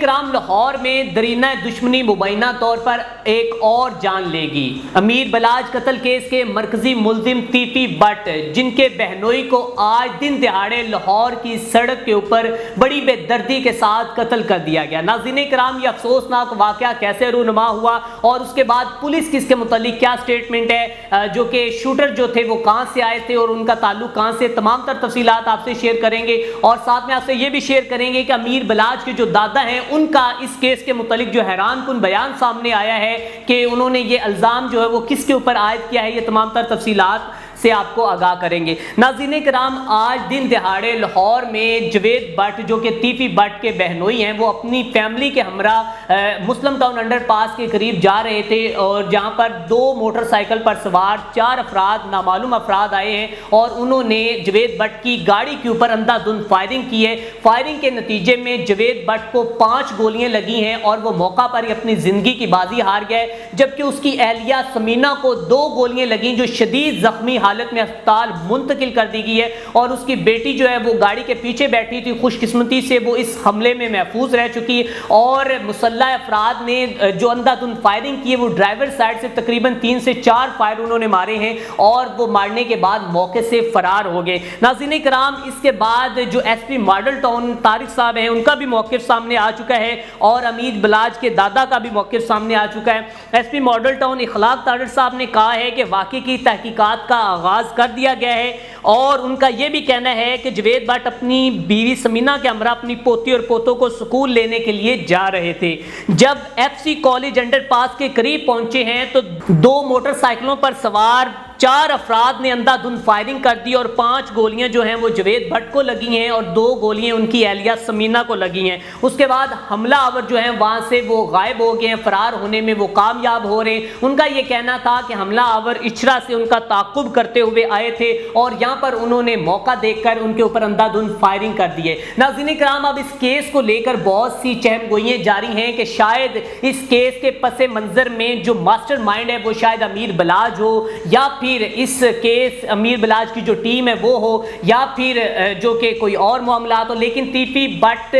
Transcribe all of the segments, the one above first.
کرام، لاہور میں درینہ دشمنی مبینہ طور پر ایک اور جان لے گی۔ امیر بلاج قتل کیس کے مرکزی ملزم ٹی بٹ، جن کے بہنوئی کو آج دن دہاڑے لاہور کی سڑک کے اوپر بڑی بے دردی کے ساتھ قتل کر دیا گیا۔ ناظرین کرام، یہ افسوسناک واقعہ کیسے رونما ہوا اور اس کے بعد پولیس کی اس کے متعلق کیا سٹیٹمنٹ ہے، جو کہ شوٹر جو تھے وہ کہاں سے آئے تھے اور ان کا تعلق کہاں سے، تمام تر تفصیلات آپ سے شیئر کریں گے، اور ساتھ میں آپ سے یہ بھی شیئر کریں گے کہ امیر بلاج کے جو دادا ہیں ان کا اس کیس کے متعلق جو حیران کن بیان سامنے آیا ہے کہ انہوں نے یہ الزام جو ہے وہ کس کے اوپر عائد کیا ہے، یہ تمام تر تفصیلات سے آپ کو آگاہ کریں گے۔ ناظرین کرام، آج دن دہاڑے لاہور میں جوید بٹ جو کہ ٹی بٹ کے بہنوئی ہیں، وہ اپنی فیملی کے ہمراہ مسلم ٹاؤن انڈر پاس کے قریب جا رہے تھے، اور جہاں پر دو موٹر سائیکل پر سوار 4 افراد نامعلوم افراد آئے ہیں اور انہوں نے جوید بٹ کی گاڑی کے اوپر اندھا دھند فائرنگ کی ہے۔ فائرنگ کے نتیجے میں جوید بٹ کو 5 گولیاں لگی ہیں اور وہ موقع پر ہی اپنی زندگی کی بازی ہار گئے، جبکہ اس کی اہلیہ سمینہ کو 2 گولیاں لگیں جو شدید زخمی حالت میں ہسپتال منتقل کر دی گئی ہے، اور اس کی بیٹی جو ہے وہ گاڑی کے پیچھے بیٹھی تھی، خوش قسمتی سے وہ اس حملے میں محفوظ رہ چکی ہے۔ اور مسلح افراد نے جو اندھا دھند فائرنگ کی ہے وہ ڈرائیور سائڈ سے تقریباً 3 سے 4 فائر انہوں نے مارے ہیں، اور وہ مارنے کے بعد موقع سے فرار ہو گئے۔ ناظرین کرام، اس کے بعد جو S P model town Tariq صاحب ہیں ان کا بھی موقف سامنے آ چکا ہے، اور امیر بلاج کے دادا کا بھی موقف سامنے آ چکا ہے۔ ایس پی ماڈل ٹاؤن اخلاق طارق صاحب نے کہا ہے کہ واقعے کی تحقیقات کا آغاز کر دیا گیا ہے، اور ان کا یہ بھی کہنا ہے کہ جوید بٹ اپنی بیوی سمینہ کے ہمراہ اپنی پوتی اور پوتوں کو سکول لینے کے لیے جا رہے تھے۔ جب ایف سی کالج انڈر پاس کے قریب پہنچے ہیں تو 2 موٹر سائیکلوں پر سوار 4 افراد نے اندھا دھند فائرنگ کر دی، اور 5 گولیاں جو ہیں وہ جوید بٹ کو لگی ہیں اور 2 گولیاں ان کی اہلیہ سمینہ کو لگی ہیں۔ اس کے بعد حملہ آور جو ہیں وہاں سے وہ غائب ہو گئے ہیں، فرار ہونے میں وہ کامیاب ہو رہے ہیں۔ ان کا یہ کہنا تھا کہ حملہ آور اچھرا سے ان کا تعاقب کرتے ہوئے آئے تھے، اور یہاں پر انہوں نے موقع دیکھ کر ان کے اوپر اندھا دھند فائرنگ کر دی ہے۔ ناظرین کرام، اب اس کیس کو لے کر بہت سی چہم گوئیاں جاری ہیں کہ شاید اس کیس کے پس منظر میں جو ماسٹر مائنڈ ہے وہ شاید امیر بلاج ہو، یا پھر اس کیس امیر بلاج کی جو ٹیم ہے وہ ہو، یا پھر جو کہ کوئی اور معاملات ہو، لیکن ٹی بٹ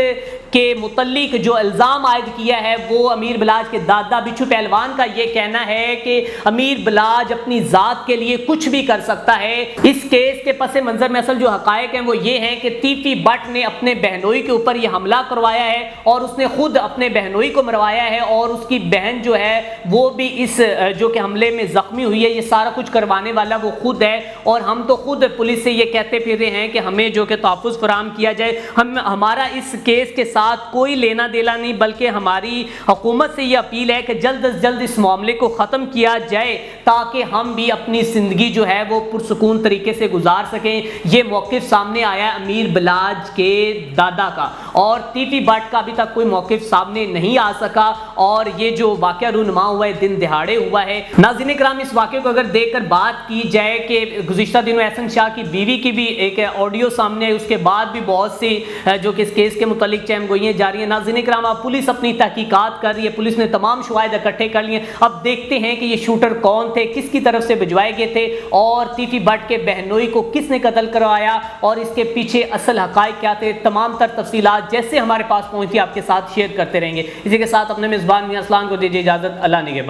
کے متعلق جو الزام عائد کیا ہے وہ امیر بلاج کے دادا بچھو پہلوان کا یہ کہنا ہے کہ امیر بلاج اپنی ذات کے لیے کچھ بھی کر سکتا ہے۔ اس کیس کے پس منظر میں اصل جو حقائق ہیں وہ یہ ہیں کہ ٹی بٹ نے اپنے بہنوئی کے اوپر یہ حملہ کروایا ہے، اور اس نے خود اپنے بہنوئی کو مروایا ہے، اور اس کی بہن جو ہے وہ بھی اس جو کہ حملے میں زخمی ہوئی ہے، یہ سارا کچھ کروانے والا وہ خود ہے۔ اور ہم تو خود پولیس سے یہ کہتے پھر رہے ہیں کہ ہمیں جو کہ تحفظ فراہم کیا جائے، ہمارا اس کیس کے ساتھ کوئی لینا دینا نہیں، بلکہ ہماری حکومت سے یہ اپیل ہے کہ جلد از جلد اس معاملے کو ختم کیا جائے تاکہ ہم بھی اپنی زندگی جو ہے وہ پرسکون طریقے سے گزار سکیں۔ یہ موقف سامنے آیا ہے امیر بلاج کے دادا کا، اور ٹی بٹ کا ابھی تک کوئی موقف سامنے نہیں آ سکا، اور یہ جو واقعہ رونما ہوا ہے دن دہاڑے ہوا ہے۔ ناظرین کرام، اس واقعے کو اگر دیکھ کر بات کی جائے کہ گزشتہ دنوں احسن شاہ کی بیوی کی بھی ایک آڈیو سامنے آئی، اس کے بعد بھی بہت سی جو کہ اس کیس کے متعلق چہم گوئیاں جاری ہیں۔ ناظرین کرام، اب پولیس اپنی تحقیقات کر رہی ہے، پولیس نے تمام شواہد اکٹھے کر لیے، اب دیکھتے ہیں کہ یہ شوٹر کون تھے، کس کی طرف سے بھجوائے گئے تھے، اور ٹی بٹ کے بہنوئی کو کس نے قتل کروایا، اور اس کے پیچھے اصل حقائق کیا تھے، تمام تر تفصیلات جیسے ہمارے پاس پہنچی آپ کے ساتھ شیئر کرتے رہیں گے۔ اسی کے ساتھ اپنے میزبان میاں اسلام کو دیجیے اجازت، اللہ نگہبان۔